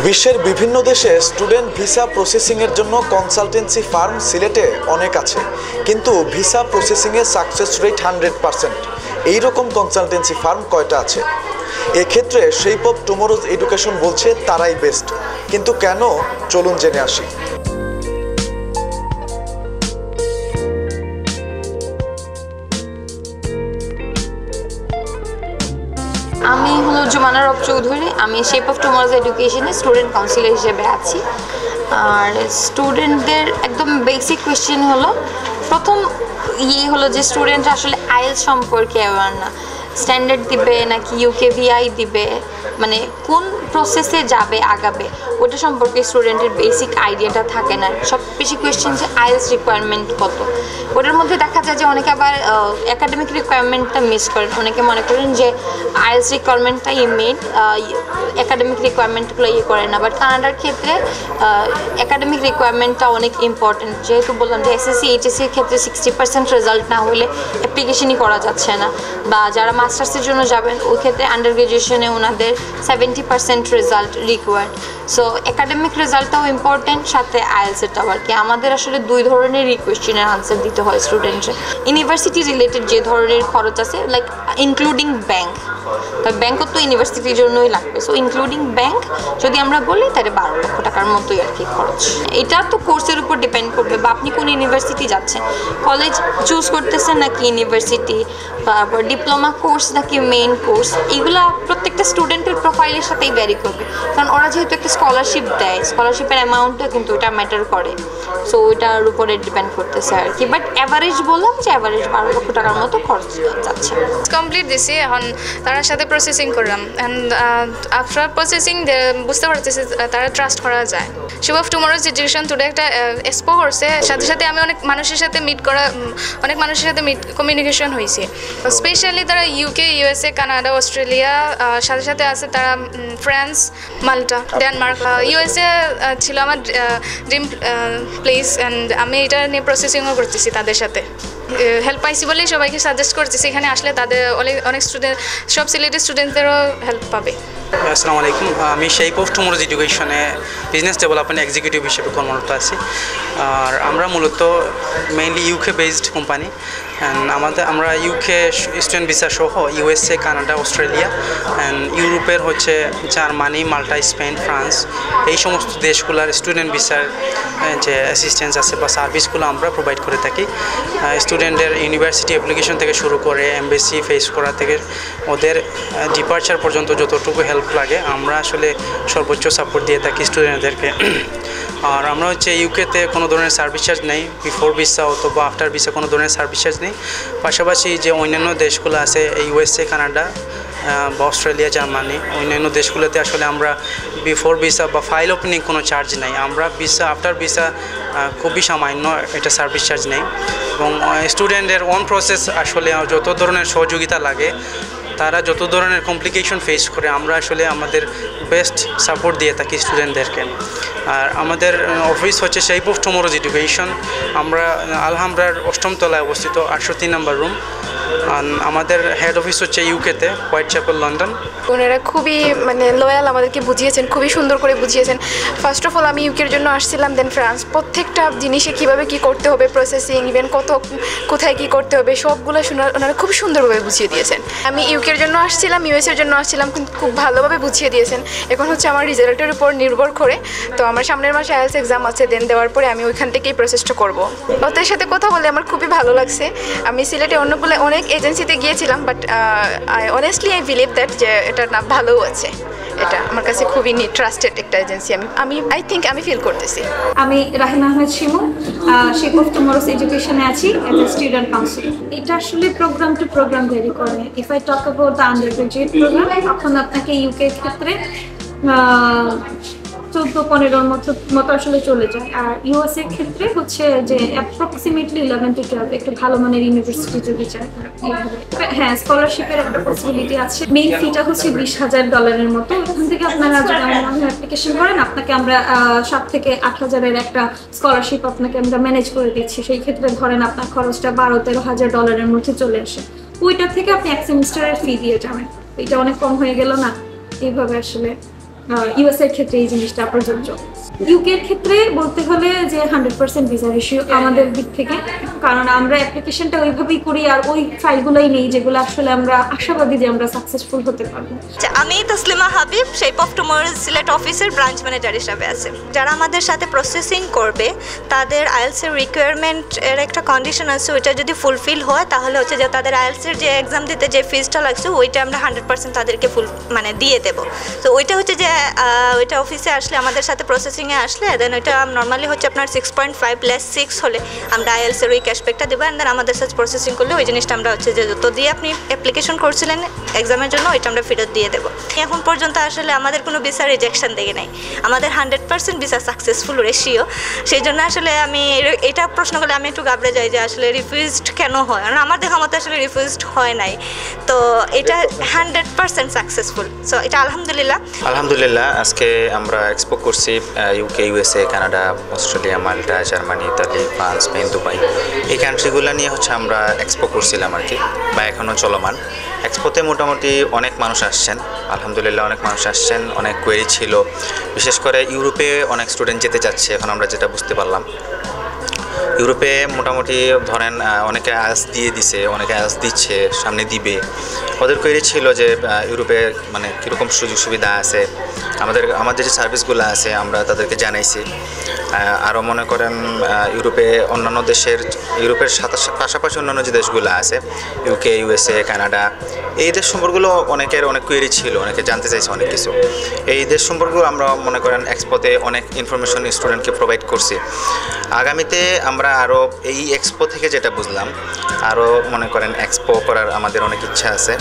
বিশ্বের বিভিন্ন দেশে স্টুডেন্ট ভিসা প্রসেসিংয়ের জন্য কনসালটেন্সি ফার্ম সিলেটে অনেক আছে, কিন্তু ভিসা প্রসেসিংয়ে সাকসেস রেট 100%। এইরকম কনসালটেন্সি ফার্ম কয়টা আছে? এক্ষেত্রে শেপ অফ টুমরোজ এডুকেশন বলছে তারাই বেস্ট, কিন্তু কেন? চলুন জেনে আসি। আমি হলো জুমানা রব চৌধুরী। আমি শেপ অফ টুমরোজ এডুকেশনে স্টুডেন্ট কাউন্সিলর হিসেবে আছি। আর স্টুডেন্টদের একদম বেসিক কোয়েশ্চেন হলো, প্রথম হলো যে স্টুডেন্টরা আসলে আইএলটিএস সম্পর্কে অ্যাওয়ার না। স্ট্যান্ডার্ড দিবে নাকি ইউকেভিআই দিবে, মানে কোন প্রসেসে যাবে আগাবে, ওটা সম্পর্কে স্টুডেন্টের বেসিক আইডিয়াটা থাকে না। সব বেশি কোয়েশ্চেন যে আইএলটিএস রিকোয়ারমেন্ট কত, ওটার মধ্যে দেখা যায় যে অনেকে আবার একাডেমিক রিকোয়ারমেন্টটা মিস করেন। অনেকে মনে করেন যে আইএলটিএস রিকোয়ারমেন্টটাই মেন, একাডেমিক রিকোয়ারমেন্টগুলো করে না। বাট কানাডার ক্ষেত্রে একাডেমিক রিকোয়ারমেন্টটা অনেক ইম্পর্টেন্ট। যেহেতু বললাম যে এসএসসি এইচএসসির ক্ষেত্রে 60% রেজাল্ট না হলে অ্যাপ্লিকেশনই করা যাচ্ছে না, বা যারা মাস্টার্সের জন্য যাবেন ওই ক্ষেত্রে আন্ডার গ্রাজুয়েশনে ওনাদের 70% রেজাল্ট রিকোয়ার্ড। সো একাডেমিক রেজাল্টটাও ইম্পর্টেন্ট, সাথে আইএলটিএসটাও। আর কি আমাদের আসলে দুই ধরনের কোয়েশ্চেনের আনসার দিতে হয় স্টুডেন্টরা। ইউনিভার্সিটি রিলেটেড যে ধরনের খরচ আছে, লাইক ইনক্লুডিং ব্যাংক, কারণ ব্যাংকও তো ইউনিভার্সিটির জন্যই লাগবে। সো ইনক্লুডিং ব্যাংক যদি আমরা বলি তাহলে 12 লক্ষ টাকার মতোই আর কি খরচ। এটা তো কোর্সের উপর ডিপেন্ড করবে, বা আপনি কোন ইউনিভার্সিটি যাচ্ছেন, কলেজ চুজ করতেছেন নাকি ইউনিভার্সিটি, তারপর ডিপ্লোমা কোর্স নাকি মেইন কোর্স, এগুলা প্রত্যেকটা স্টুডেন্টের প্রোফাইলের সাথেই ভ্যারি করবে। কারণ ওরা যেহেতু একটা স্কলারশিপ দেয়, স্কলারশিপের অ্যামাউন্টটা কিন্তু এটা ম্যাটার করে। সো ওইটার উপরে ডিপেন্ড করতেছে আর কি। বাট অ্যাভারেজ বললাম যে অ্যাভারেজ 12 লক্ষ টাকার মতো খরচ যাচ্ছে। কমপ্লিট দিছি, এখন তার সাথে প্রসেসিং করলাম। অ্যান্ড আফটার প্রসেসিং বুঝতে পারতেছি তারা ট্রাস্ট করা যায়। Shape of tomorrow's education today একটা এক্সপো করছে, সাথে সাথে আমি অনেক মানুষের সাথে কমিউনিকেশন হয়েছি। স্পেশালি তারা ইউকে, ইউএসএ, কানাডা, অস্ট্রেলিয়া, সাথে সাথে আছে তারা ফ্রান্স, মাল্টা, ডেনমার্ক। ইউএসএ ছিল আমার ড্রিম প্লেস, অ্যান্ড আমি এটা নিয়ে প্রসেসিংও করতেছি। তাদের সাথে হেল্প পাইছি বলেই সবাইকে সাজেস্ট করতেছি এখানে আসলে তাদের অনেক স্টুডেন্ট, সব সিলেটের স্টুডেন্টদেরও হেল্প পাবে। আসসালামু আলাইকুম। আমি শেপ অফ টুমরোজ এডুকেশনে বিজনেস ডেভেলপমেন্ট এক্সিকিউটিভ হিসেবে কর্মরত আছি। আর আমরা মূলত মেইনলি ইউকে বেসড কোম্পানি। আমরা ইউকে স্টুডেন্ট ভিসা সহ ইউএসএ, কানাডা, অস্ট্রেলিয়া অ্যান্ড ইউরোপের হচ্ছে জার্মানি, মাল্টা, স্পেন, ফ্রান্স, এই সমস্ত দেশগুলোর স্টুডেন্ট ভিসার যে অ্যাসিস্ট্যান্স আছে বা সার্ভিসগুলো আমরা প্রোভাইড করে থাকি। স্টুডেন্টের ইউনিভার্সিটি অ্যাপ্লিকেশন থেকে শুরু করে এমবেসি ফেস করা থেকে ওদের ডিপার্চার পর্যন্ত যতটুকু হেল্প লাগে আমরা আসলে সর্বোচ্চ সাপোর্ট দিয়ে থাকি স্টুডেন্টদেরকে। আর আমরা হচ্ছে ইউকেতে কোনো ধরনের সার্ভিস চার্জ নেই, বিফোর ভিসা অথবা আফটার ভিসা কোনো ধরনের সার্ভিস চার্জ নেই। পাশাপাশি যে অন্যান্য দেশগুলো আছে ইউএসএ, কানাডা বা অস্ট্রেলিয়া, জার্মানি, অন্যান্য দেশগুলোতে আসলে আমরা বিফোর ভিসা বা ফাইল ওপেনিং কোনো চার্জ নেই। আমরা ভিসা আফটার ভিসা খুবই সামান্য এটা সার্ভিস চার্জ নেই। এবং স্টুডেন্টের ওন প্রসেস আসলে যত ধরনের সহযোগিতা লাগে, তারা যত ধরনের কমপ্লিকেশন ফেস করে, আমরা আসলে আমাদের বেস্ট সাপোর্ট দিয়ে থাকি স্টুডেন্টদেরকে। আর আমাদের অফিস হচ্ছে শেপ অফ টুমরোজ এডুকেশন। আমরা আলহামরার 8ম তলায় অবস্থিত, 803 নম্বর রুম। আমাদের হেড অফিস হচ্ছে ইউকেতে, হোয়াইট চ্যাপেল, লন্ডন। ওনারা খুবই লয়াল, আমাদেরকে বুঝিয়েছেন, খুবই সুন্দর করে বুঝিয়েছেন। ফার্স্ট অফ অল আমি ইউকের জন্য আসছিলাম, দেন ফ্রান্স। প্রত্যেকটা জিনিসে কীভাবে কী করতে হবে, প্রসেসিং, ইভেন কোথায় কী করতে হবে, সবগুলো ওনারা খুব সুন্দরভাবে বুঝিয়ে দিয়েছেন। আমি ইউকের জন্য আসছিলাম, ইউএসের জন্য আসছিলাম, কিন্তু খুব ভালোভাবে বুঝিয়ে দিয়েছেন। এখন হচ্ছে আমার রেজাল্টের উপর নির্ভর করে, তো আমার সামনের মাসে আইএলটিএস এক্সাম আছে, দেন দেওয়ার পরে আমি ওইখান থেকেই প্রসেসটা করব। ওদের সাথে কথা বলে আমার খুবই ভালো লাগছে। আমি সিলেটে অনেক এজেন্সিতে গিয়েছিলাম, but honestly I believe that যে এটা না ভালোও আছে। এটা আমার কাছে খুবই ট্রাস্টেড একটা এজেন্সি। আই থিঙ্ক আমি ফিল করতেছি। আমি Rahina Ahmed Shimu, shape of tomorrow's এডুকেশনে আছি অ্যাজ এ স্টুডেন্ট কাউন্সিলর। এটা আসলে প্রোগ্রাম টু প্রোগ্রাম ভ্যারি করে। If I talk about the undergraduate program, তখন আপনাকে ইউকে ক্ষেত্রে 14-15 মতো আসলে চলে যায়। আর ইউএসএ ক্ষেত্রে হচ্ছে যে অ্যাপ্রক্সিমেটলি 11 to 12 একটা ভালো মানের ইউনিভার্সিটি যদি চায়। হ্যাঁ, স্কলারশিপের একটা পসিবিলিটি আছে। মেইন ফিটা হচ্ছে $20,000 মতো। ওখান থেকে আপনারা যদি আমাদের অ্যাপ্লিকেশন করেন, আপনাকে আমরা 7 থেকে 8,000 একটা স্কলারশিপ আপনাকে আমরা ম্যানেজ করে দিচ্ছি। সেই ক্ষেত্রে ধরেন আপনার খরচটা $12-13,000 মধ্যে চলে আসে। ওইটা থেকে আপনি এক সেমিস্টারের ফি দিয়ে যাবেন। এটা অনেক কম হয়ে গেল না? এইভাবে আসলে ইউএস এর ক্ষেত্রে এই জিনিসটা প্রযোজ্য। ইউকে এর ক্ষেত্রে বলতে হলে যে 100% ভিসা রেশিও আমাদের দিক থেকে, কারণ আমরা অ্যাপ্লিকেশনটা ওইভাবেই করি আর ওই ফাইলগুলোই নেই যেগুলো আসলে আমরা আশাবাদী যে আমরা সাকসেসফুল হতে পারবো। আমি Taslima Habib, shape of tomorrow Sylhet অফিসের ব্রাঞ্চ ম্যানেজার হিসাবে আছে। যারা আমাদের সাথে প্রসেসিং করবে তাদের আইএলটিএস এর রিকোয়ারমেন্ট এর একটা কন্ডিশন আছে, ওইটা যদি ফুলফিল হয় তাহলে হচ্ছে যে তাদের আইএলটিএস এর যে এক্সাম দিতে যে ফিসটা লাগছে ওইটা আমরা 100% তাদেরকে মানে দিয়ে দেবো। তো ওইটা হচ্ছে যে ওইটা অফিসে আসলে আমাদের সাথে প্রসেসিংয়ে আসলে দেন ওইটা নর্মালি হচ্ছে আপনার 6.5 + 6 হলে আমরা আইএলটিএস এর ওই ক্যাশব্যাকটা দেবো, অ্যান্ড দেন আমাদের সাথে প্রসেসিং করলে ওই জিনিসটা আমরা হচ্ছে যে যত দিয়ে আপনি অ্যাপ্লিকেশন করছিলেন এক্সামের জন্য ওইটা আমরা ফেরত দিয়ে দেবো। এখন পর্যন্ত আসলে আমাদের কোনো ভিসা রিজেকশন দেখে নাই, আমাদের 100% ভিসা সাকসেসফুল রেশিও। সেই জন্য আসলে আমি এটা প্রশ্ন করলে আমি একটু ঘাবড়ে যাই যে আসলে রিফিউজড কেন হয়, কারণ আমার দেখা মতো আসলে রিফিউজড হয় নাই। তো এটা 100% সাকসেসফুল, সো এটা আলহামদুলিল্লাহ। আজকে আমরা এক্সপো করছি UK, USA, Canada, Australia, Malta, Germany, Italy, France, Spain, Dubai, এই কান্ট্রিগুলো নিয়ে হচ্ছে আমরা এক্সপো করছিলাম আর কি, বা এখনও চলমান। এক্সপোতে মোটামুটি অনেক মানুষ আসছেন, আলহামদুলিল্লাহ অনেক মানুষ আসছেন, অনেক কোয়েরি ছিল। বিশেষ করে ইউরোপে অনেক স্টুডেন্ট যেতে চাচ্ছে, এখন আমরা যেটা বুঝতে পারলাম। ইউরোপে মোটামুটি ধরেন অনেকে আয়াস দিয়ে দিছে, অনেকে আয়াস দিচ্ছে, সামনে দিবে। ওদের কোয়েরি ছিল যে ইউরোপে মানে কীরকম সুযোগ সুবিধা আছে, আমাদের যে সার্ভিসগুলো আছে আমরা তাদেরকে জানাইছি। আরও মনে করেন অন্যান্য ইউরোপের পাশাপাশি অন্যান্য যে দেশগুলো আছে, ইউকে, ইউএসএ, কানাডা, এই দেশ সম্পর্কগুলো অনেকের অনেক কোয়েরি ছিল, অনেকে জানতে চাইছে অনেক কিছু। এই দেশ সম্পর্কে আমরা মনে করেন এক্সপোতে অনেক ইনফরমেশন স্টুডেন্টকে প্রোভাইড করছি। আগামীতে আমরা আরও এই এক্সপো থেকে যেটা বুঝলাম, আরও মনে করেন এক্সপো করার আমাদের অনেক ইচ্ছা আছে।